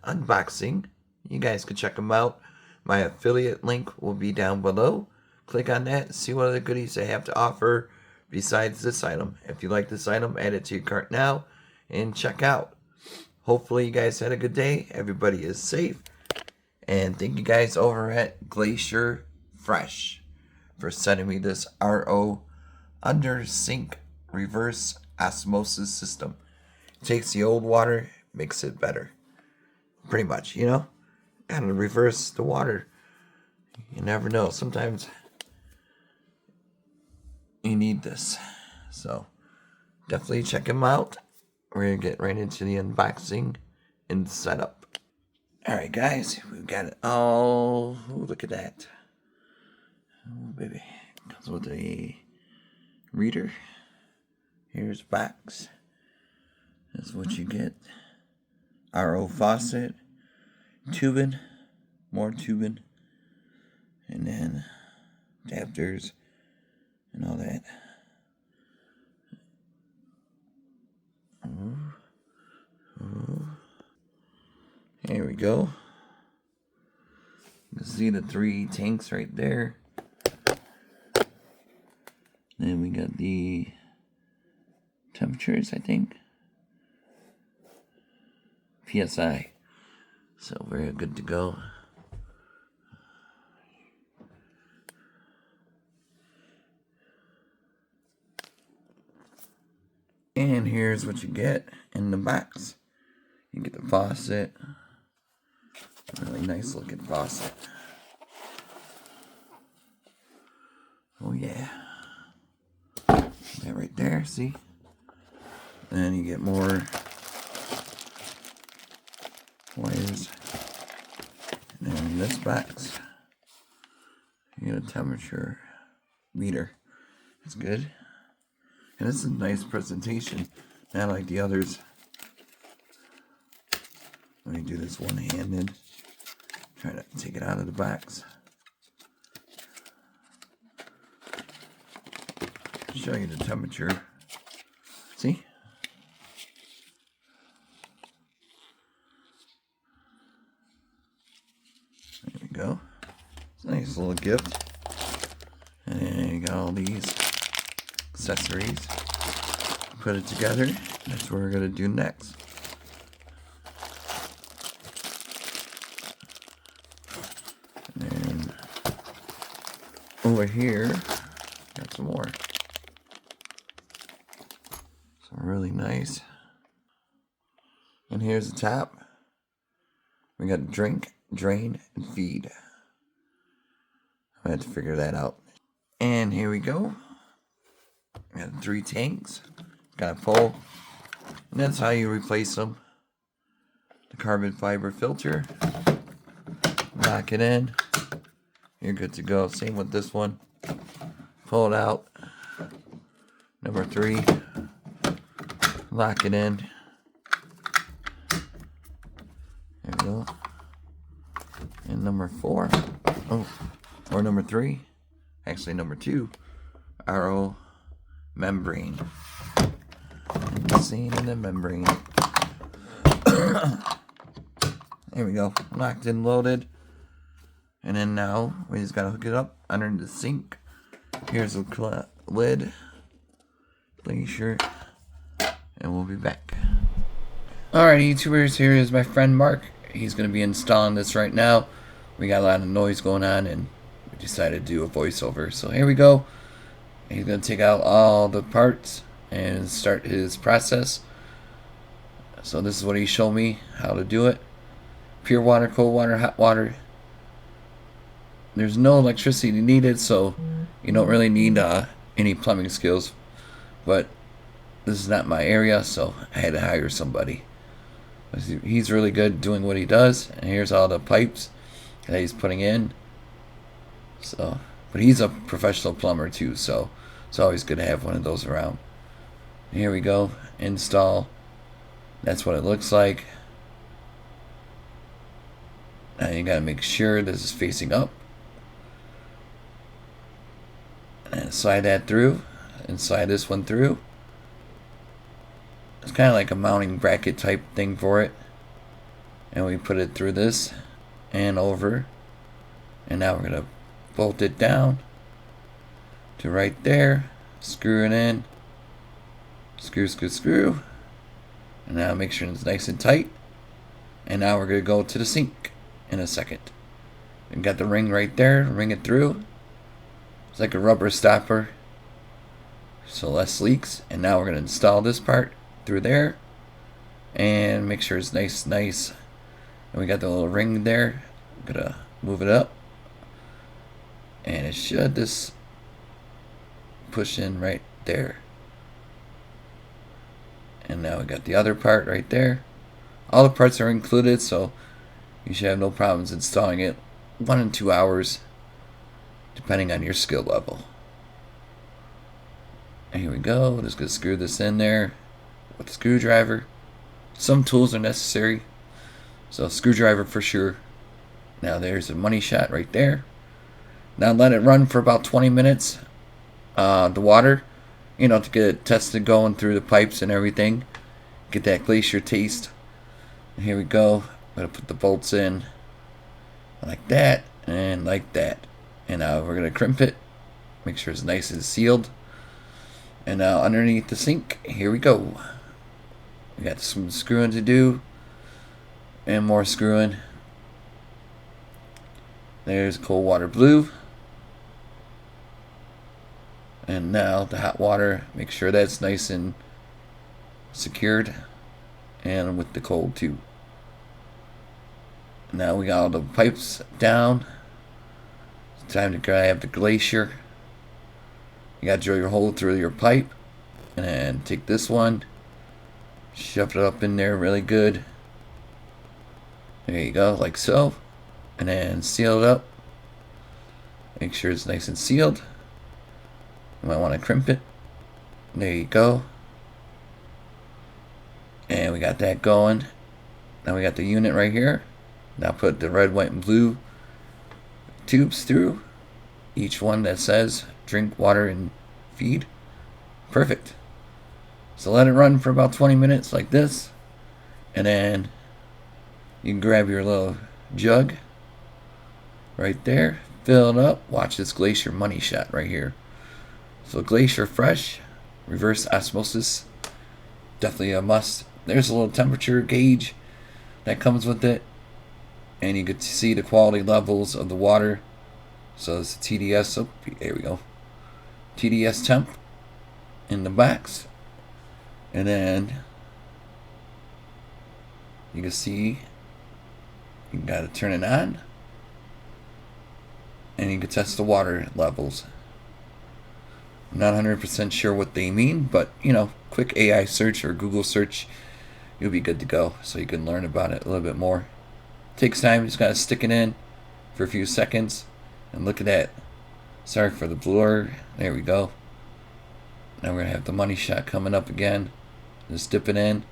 unboxing. You guys can check them out. My affiliate link will be down below. Click on that, see what other goodies they have to offer besides this item. If you like this item, add it to your cart now and check out. Hopefully you guys had a good day. Everybody is safe. And thank you guys over at GlacierFresh for sending me this RO under sink reverse osmosis system. It takes the old water, makes it better. Pretty much, you know? Gotta reverse the water. You never know. Sometimes you need this. So definitely check them out. We're gonna get right into the unboxing and setup. Alright guys, we've got it all. Ooh, look at that. Oh baby. Comes with a reader. Here's box. That's what you get. RO faucet. Tubing. More tubing. And then adapters and all that. Here we go. You can see the 3 tanks right there. Then we got the temperatures, I think. PSI. So we're good to go. And here's what you get in the box. You get the faucet. Really nice looking faucet. Oh yeah. That right there, see? Then you get more wires. And then in this box, you get a temperature meter. It's good. And this is a nice presentation, not like the others. Let me do this one-handed. Try to take it out of the box. Show you the temperature. See? There we go. It's a nice little gift. And then you got all these accessories. Put it together. That's what we're going to do next. And then over here, got some more. So really nice. And here's the top. We got drink, drain, and feed. I had to figure that out. And here we go. We got 3 tanks. Got a pole. And that's how you replace them. The carbon fiber filter. Lock it in. You're good to go. Same with this one. Pull it out. Number 3. Lock it in. There we go. And number 4. Oh, or number 3. Actually, number 2. RO membrane. Same in the membrane. There we go. Locked and loaded. And then now we just gotta hook it up under the sink. Here's the lid. Glacier. And we'll be back. Alright, YouTubers, here is my friend Mark. He's gonna be installing this right now. We got a lot of noise going on and we decided to do a voiceover. So here we go. He's gonna take out all the parts and start his process. So this is what he showed me how to do it. Pure water, cold water, hot water. There's no electricity needed, so you don't really need any plumbing skills. But this is not my area, so I had to hire somebody. He's really good doing what he does. And here's all the pipes that he's putting in. So, but he's a professional plumber too, so it's always good to have one of those around. Here we go. Install. That's what it looks like. Now you gotta make sure this is facing up. And slide that through. And slide this one through. It's kind of like a mounting bracket type thing for it. and we put it through this and over, and now we're gonna bolt it down to right there, screw it in, screw, and now make sure it's nice and tight. And now we're gonna go to the sink in a second. And got the ring right there, ring it through. It's like a rubber stopper, so less leaks. And now we're gonna install this part through there and make sure it's nice. And we got the little ring there. I'm gonna move it up, and it should just push in right there. And now we got the other part right there. All the parts are included, so you should have no problems installing it. 1 and 2 hours, depending on your skill level. And here we go. Just gonna screw this in there with a screwdriver. Some tools are necessary, so screwdriver for sure. Now there's a money shot right there. Now let it run for about 20 minutes. The water, to get it tested going through the pipes and everything. Get that glacier taste. And here we go. I'm gonna put the bolts in like that and like that. And now we're gonna crimp it. Make sure it's nice and sealed. And now underneath the sink, here we go. We got some screwing to do. And more screwing. There's cold water blue. And now the hot water, make sure that's nice and secured. And with the cold too. Now we got all the pipes down. It's time to grab the glacier. You gotta drill your hole through your pipe. And then take this one. Shove it up in there really good. There you go, like so. And then seal it up. Make sure it's nice and sealed. You might want to crimp it. There you go. And we got that going. Now we got the unit right here. Now put the red, white, and blue tubes through. Each one that says drink, water, and feed. Perfect. So let it run for about 20 minutes like this. And then you can grab your little jug right there. Fill it up. Watch this Glacier money shot right here. So GlacierFresh, reverse osmosis, definitely a must. There's a little temperature gauge that comes with it, and you get to see the quality levels of the water. So it's a TDS, oh, there we go, TDS temp in the box, and then you can see you gotta turn it on, and you can test the water levels. I'm not 100% sure what they mean, but quick AI search or Google search, you'll be good to go. So you can learn about it a little bit more. Takes time, you just gotta stick it in for a few seconds, and look at that. Sorry for the blur. There we go. Now we're gonna have the money shot coming up again. Just dip it in,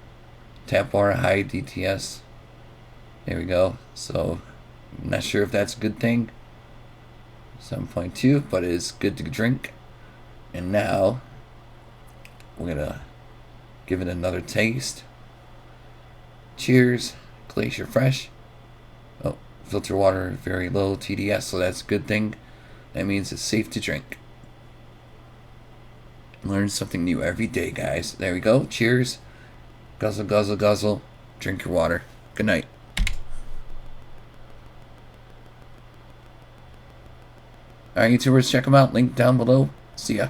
tap water, high DTS. There we go. So I'm not sure if that's a good thing. 7.2, but it is good to drink. And now we're gonna give it another taste. Cheers, GlacierFresh. Oh, filter water, very low TDS, so that's a good thing. That means it's safe to drink. Learn something new every day, guys. There we go. Cheers. Guzzle, guzzle, guzzle. Drink your water. Good night. Alright, YouTubers, check them out. Link down below. See ya.